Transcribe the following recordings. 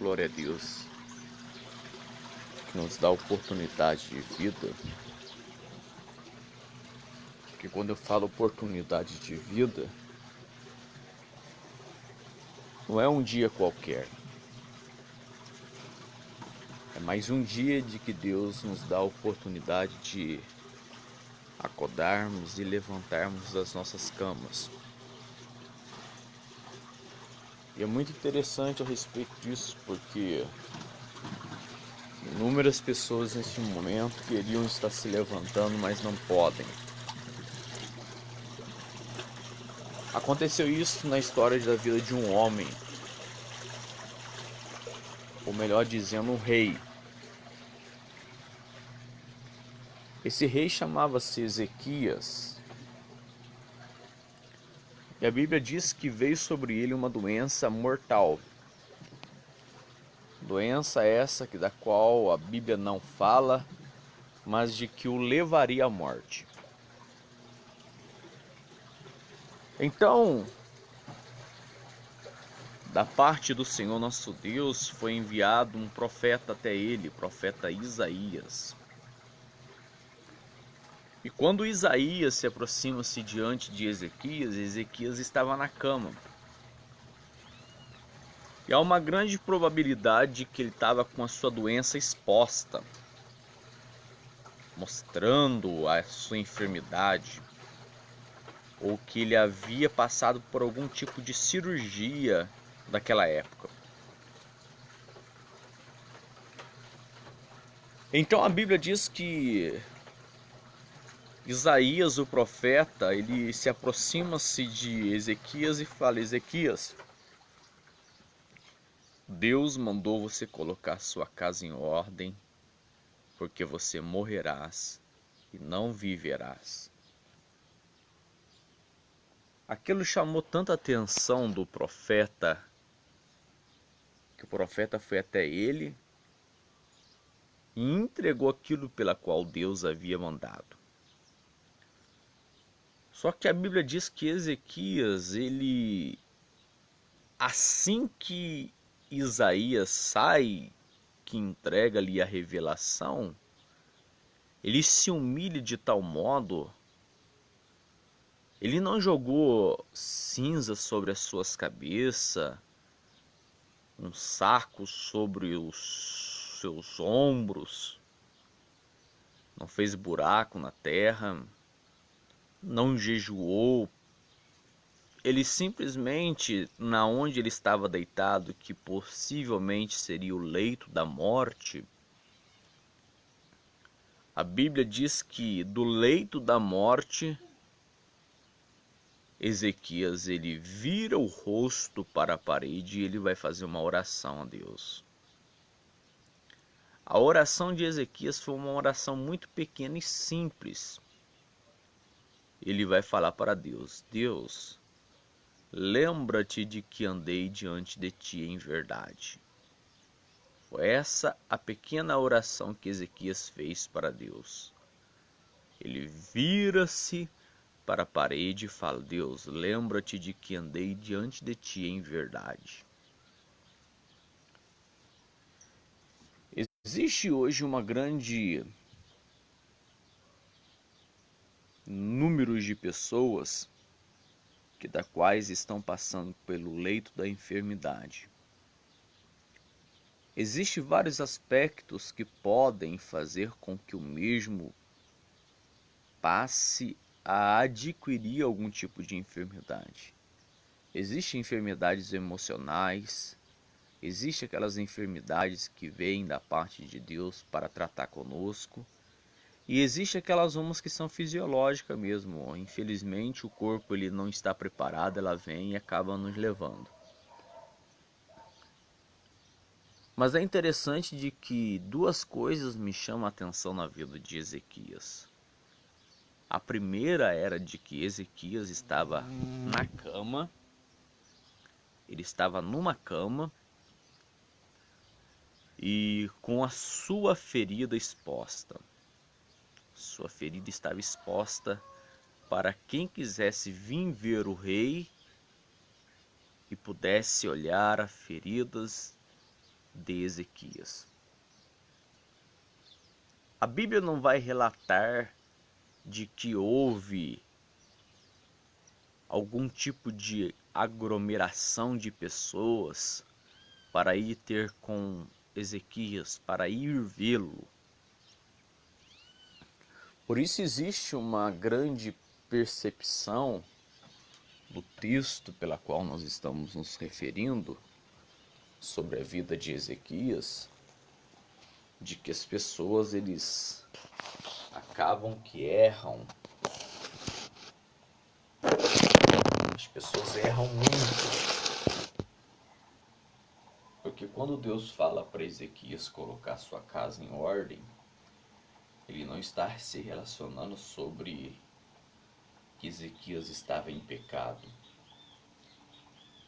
glória a Deus, que nos dá a oportunidade de vida. Porque quando eu falo oportunidade de vida, não é um dia qualquer. É mais um dia de que Deus nos dá a oportunidade de acordarmos e levantarmos das nossas camas. E é muito interessante a respeito disso, porque inúmeras pessoas neste momento queriam estar se levantando, mas não podem. Aconteceu isso na história da vida de um homem, ou melhor dizendo, um rei. Esse rei chamava-se Ezequias. E a Bíblia diz que veio sobre ele uma doença mortal. Doença essa da qual a Bíblia não fala, mas de que o levaria à morte. Então, da parte do Senhor nosso Deus foi enviado um profeta até ele, o profeta Isaías. E quando Isaías se aproxima-se diante de Ezequias, Ezequias estava na cama. E há uma grande probabilidade que ele estava com a sua doença exposta, mostrando a sua enfermidade, ou que ele havia passado por algum tipo de cirurgia daquela época. Então a Bíblia diz que Isaías, o profeta, ele se aproxima-se de Ezequias e fala: Ezequias, Deus mandou você colocar sua casa em ordem, porque você morrerás e não viverás. Aquilo chamou tanta atenção do profeta, que o profeta foi até ele e entregou aquilo pela qual Deus havia mandado. Só que a Bíblia diz que Ezequias, ele, assim que Isaías sai, que entrega-lhe a revelação, ele se humilha de tal modo, ele não jogou cinzas sobre as suas cabeças, um saco sobre os seus ombros, não fez buraco na terra, não jejuou. Ele simplesmente, na onde ele estava deitado, que possivelmente seria o leito da morte, a Bíblia diz que do leito da morte, Ezequias ele vira o rosto para a parede e ele vai fazer uma oração a Deus. A oração de Ezequias foi uma oração muito pequena e simples. Ele vai falar para Deus: Deus, lembra-te de que andei diante de ti em verdade. Foi essa a pequena oração que Ezequias fez para Deus. Ele vira-se para a parede e fala: Deus, lembra-te de que andei diante de ti em verdade. Existe hoje uma grande número de pessoas que da quais estão passando pelo leito da enfermidade. Existem vários aspectos que podem fazer com que o mesmo passe a adquirir algum tipo de enfermidade. Existem enfermidades emocionais, existem aquelas enfermidades que vêm da parte de Deus para tratar conosco, e existem aquelas umas que são fisiológicas mesmo. Infelizmente o corpo ele não está preparado, ela vem e acaba nos levando. Mas é interessante de que duas coisas me chamam a atenção na vida de Ezequias. A primeira era de que Ezequias estava na cama, ele estava numa cama e com a sua ferida exposta. Sua ferida estava exposta para quem quisesse vir ver o rei e pudesse olhar as feridas de Ezequias. A Bíblia não vai relatar de que houve algum tipo de aglomeração de pessoas para ir ter com Ezequias, para ir vê-lo. Por isso existe uma grande percepção do texto pela qual nós estamos nos referindo sobre a vida de Ezequias, de que as pessoas eles acabam que erram. As pessoas erram muito. Porque quando Deus fala para Ezequias colocar sua casa em ordem, ele não está se relacionando sobre que Ezequias estava em pecado,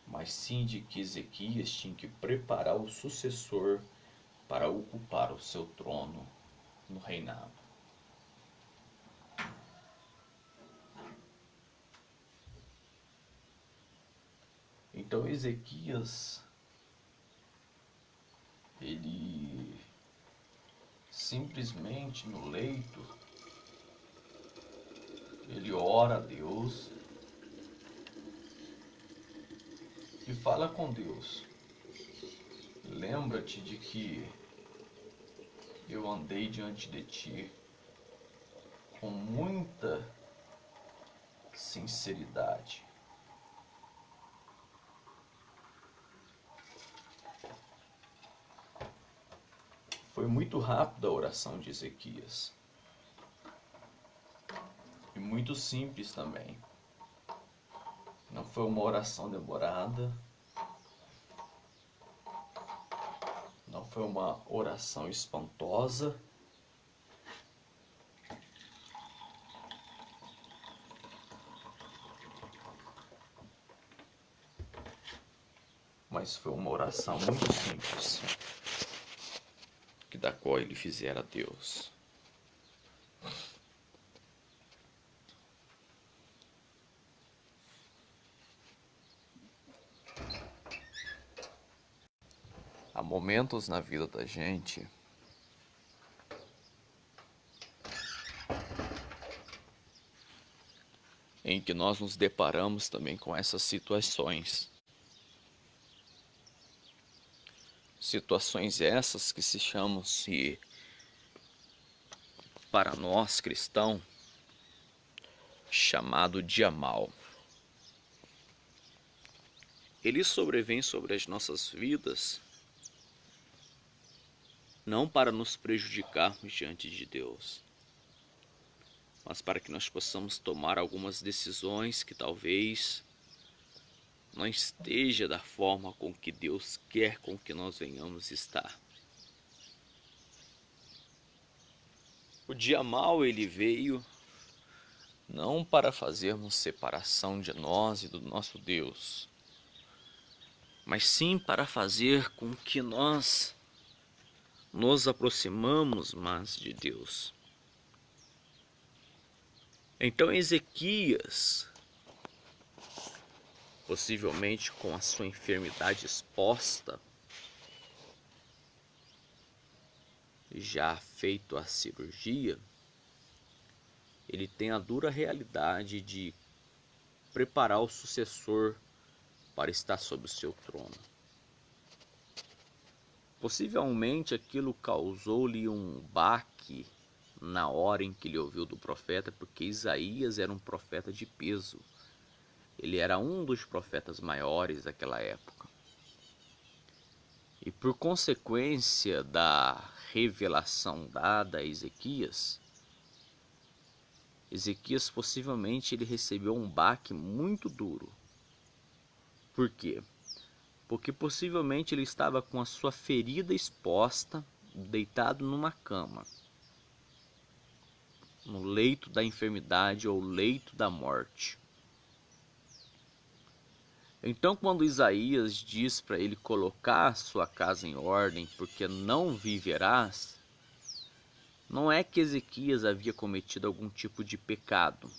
mas sim de que Ezequias tinha que preparar o sucessor para ocupar o seu trono no reinado. Então Ezequias, ele simplesmente no leito, ele ora a Deus e fala com Deus: lembra-te de que eu andei diante de ti com muita sinceridade. Foi muito rápida a oração de Ezequias. E muito simples também. Não foi uma oração demorada. Não foi uma oração espantosa. Mas foi uma oração muito simples, da qual ele fizera a Deus. Há momentos na vida da gente em que nós nos deparamos também com essas situações. Situações essas que se chamam-se, para nós cristãos, chamado dia mal. Ele sobrevém sobre as nossas vidas não para nos prejudicarmos diante de Deus, mas para que nós possamos tomar algumas decisões que talvez não esteja da forma com que Deus quer com que nós venhamos estar. O dia mal ele veio não para fazermos separação de nós e do nosso Deus, mas sim para fazer com que nós nos aproximamos mais de Deus. Então Ezequias, possivelmente com a sua enfermidade exposta, já feito a cirurgia, ele tem a dura realidade de preparar o sucessor para estar sobre o seu trono. Possivelmente aquilo causou-lhe um baque na hora em que ele ouviu do profeta, porque Isaías era um profeta de peso. Ele era um dos profetas maiores daquela época. E por consequência da revelação dada a Ezequias, Ezequias possivelmente ele recebeu um baque muito duro. Por quê? Porque possivelmente ele estava com a sua ferida exposta, deitado numa cama, no leito da enfermidade ou leito da morte. Então quando Isaías diz para ele colocar sua casa em ordem, porque não viverás, não é que Ezequias havia cometido algum tipo de pecado,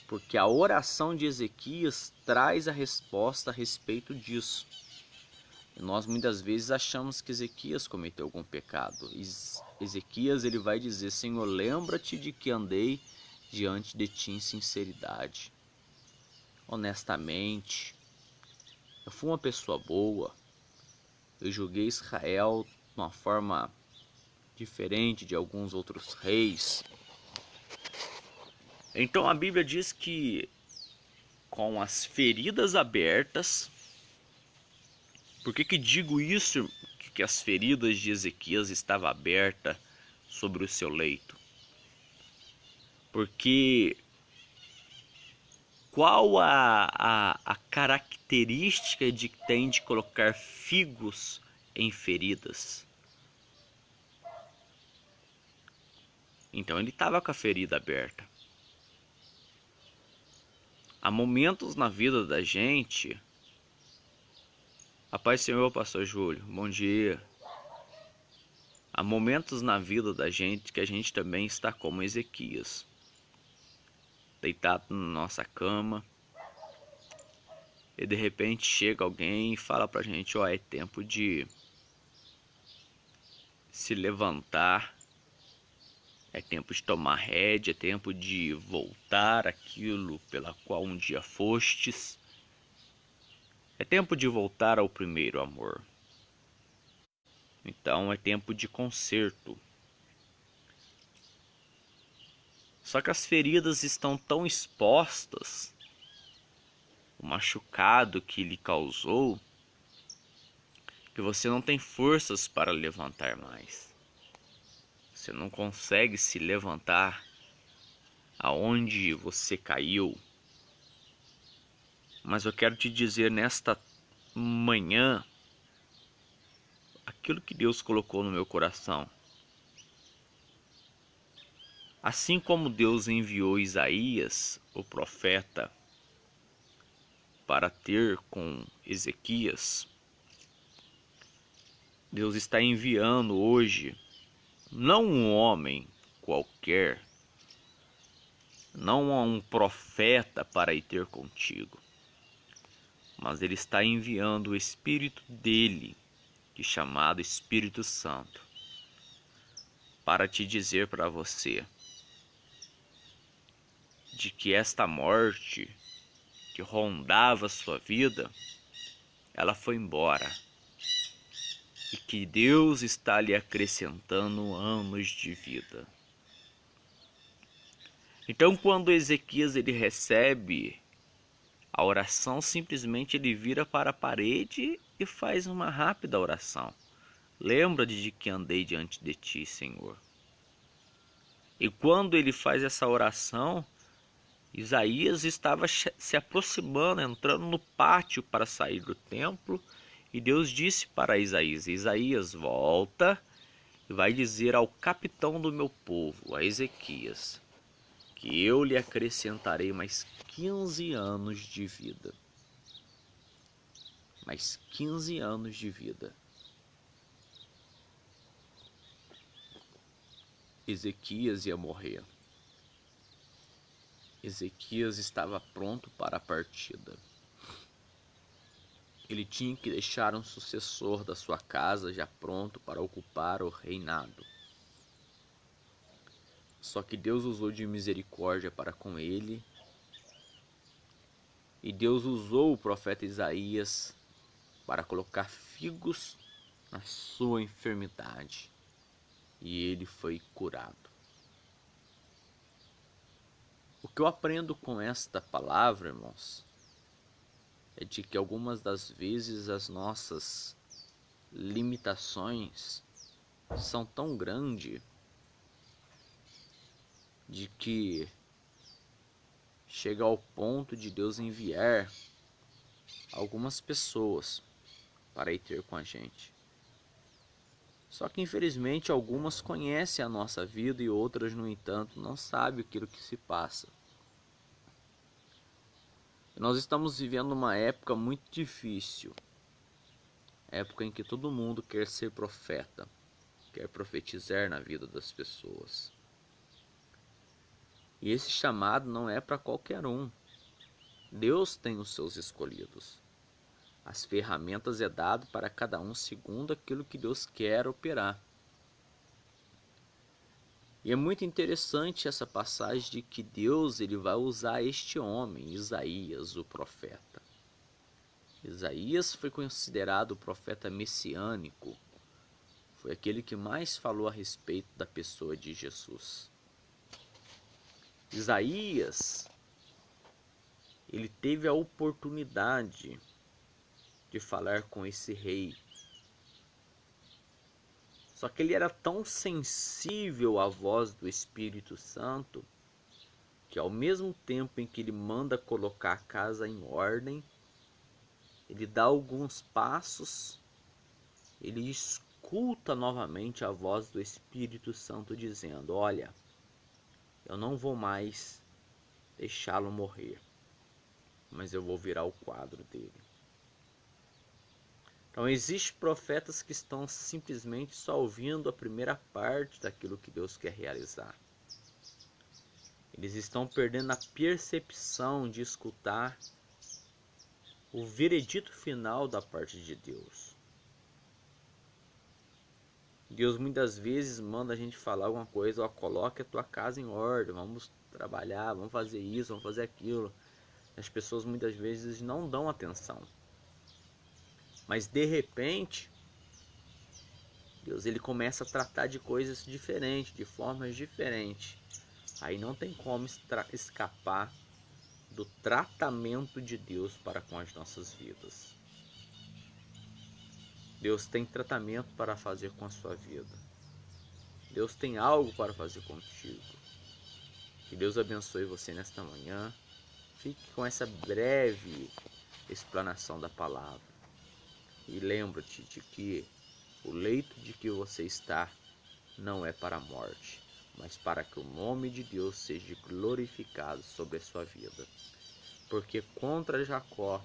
porque a oração de Ezequias traz a resposta a respeito disso. E nós muitas vezes achamos que Ezequias cometeu algum pecado. Ezequias ele vai dizer: Senhor, lembra-te de que andei diante de ti em sinceridade, honestamente. Eu fui uma pessoa boa. Eu julguei Israel de uma forma diferente de alguns outros reis. Então a Bíblia diz que com as feridas abertas. Por que digo isso? Que as feridas de Ezequias estavam abertas sobre o seu leito? Porque qual a característica de que tem de colocar figos em feridas? Então ele estava com a ferida aberta. Há momentos na vida da gente. A paz do Senhor, pastor Júlio, bom dia. Há momentos na vida da gente que a gente também está como Ezequias, deitado na nossa cama, e de repente chega alguém e fala pra gente: ó, é tempo de se levantar, é tempo de tomar rédea, é tempo de voltar aquilo pela qual um dia fostes, é tempo de voltar ao primeiro amor. Então é tempo de conserto. Só que as feridas estão tão expostas, o machucado que lhe causou, que você não tem forças para levantar mais. Você não consegue se levantar aonde você caiu. Mas eu quero te dizer nesta manhã aquilo que Deus colocou no meu coração. Assim como Deus enviou Isaías, o profeta, para ter com Ezequias, Deus está enviando hoje não um homem qualquer, não um profeta para ir ter contigo, mas Ele está enviando o Espírito dele, que é chamado Espírito Santo, para te dizer para você de que esta morte que rondava a sua vida, ela foi embora. E que Deus está lhe acrescentando anos de vida. Então quando Ezequias ele recebe a oração, simplesmente ele vira para a parede e faz uma rápida oração. Lembra-te de que andei diante de ti, Senhor. E quando ele faz essa oração, Isaías estava se aproximando, entrando no pátio para sair do templo, e Deus disse para Isaías: Isaías, volta e vai dizer ao capitão do meu povo, a Ezequias, que eu lhe acrescentarei mais 15 anos de vida. Mais 15 anos de vida. Ezequias ia morrer. Ezequias estava pronto para a partida. Ele tinha que deixar um sucessor da sua casa já pronto para ocupar o reinado. Só que Deus usou de misericórdia para com ele. E Deus usou o profeta Isaías para colocar figos na sua enfermidade. E ele foi curado. O que eu aprendo com esta palavra, irmãos, é de que algumas das vezes as nossas limitações são tão grandes de que chega ao ponto de Deus enviar algumas pessoas para ir ter com a gente. Só que infelizmente algumas conhecem a nossa vida e outras, no entanto, não sabem aquilo que se passa. E nós estamos vivendo uma época muito difícil. Época em que todo mundo quer ser profeta, quer profetizar na vida das pessoas. E esse chamado não é para qualquer um. Deus tem os seus escolhidos. As ferramentas é dado para cada um segundo aquilo que Deus quer operar. E é muito interessante essa passagem de que Deus ele vai usar este homem, Isaías, o profeta. Isaías foi considerado o profeta messiânico. Foi aquele que mais falou a respeito da pessoa de Jesus. Isaías, ele teve a oportunidade de falar com esse rei. Só que ele era tão sensível à voz do Espírito Santo que ao mesmo tempo em que ele manda colocar a casa em ordem, ele dá alguns passos, ele escuta novamente a voz do Espírito Santo dizendo: olha, eu não vou mais deixá-lo morrer, mas eu vou virar o quadro dele. Então existem profetas que estão simplesmente só ouvindo a primeira parte daquilo que Deus quer realizar. Eles estão perdendo a percepção de escutar o veredito final da parte de Deus. Deus muitas vezes manda a gente falar alguma coisa: ó, coloque a tua casa em ordem, vamos trabalhar, vamos fazer isso, vamos fazer aquilo. As pessoas muitas vezes não dão atenção. Mas de repente, Deus ele começa a tratar de coisas diferentes, de formas diferentes. Aí não tem como escapar do tratamento de Deus para com as nossas vidas. Deus tem tratamento para fazer com a sua vida. Deus tem algo para fazer contigo. Que Deus abençoe você nesta manhã. Fique com essa breve explanação da palavra. E lembra-te de que o leito de que você está não é para a morte, mas para que o nome de Deus seja glorificado sobre a sua vida. Porque contra Jacó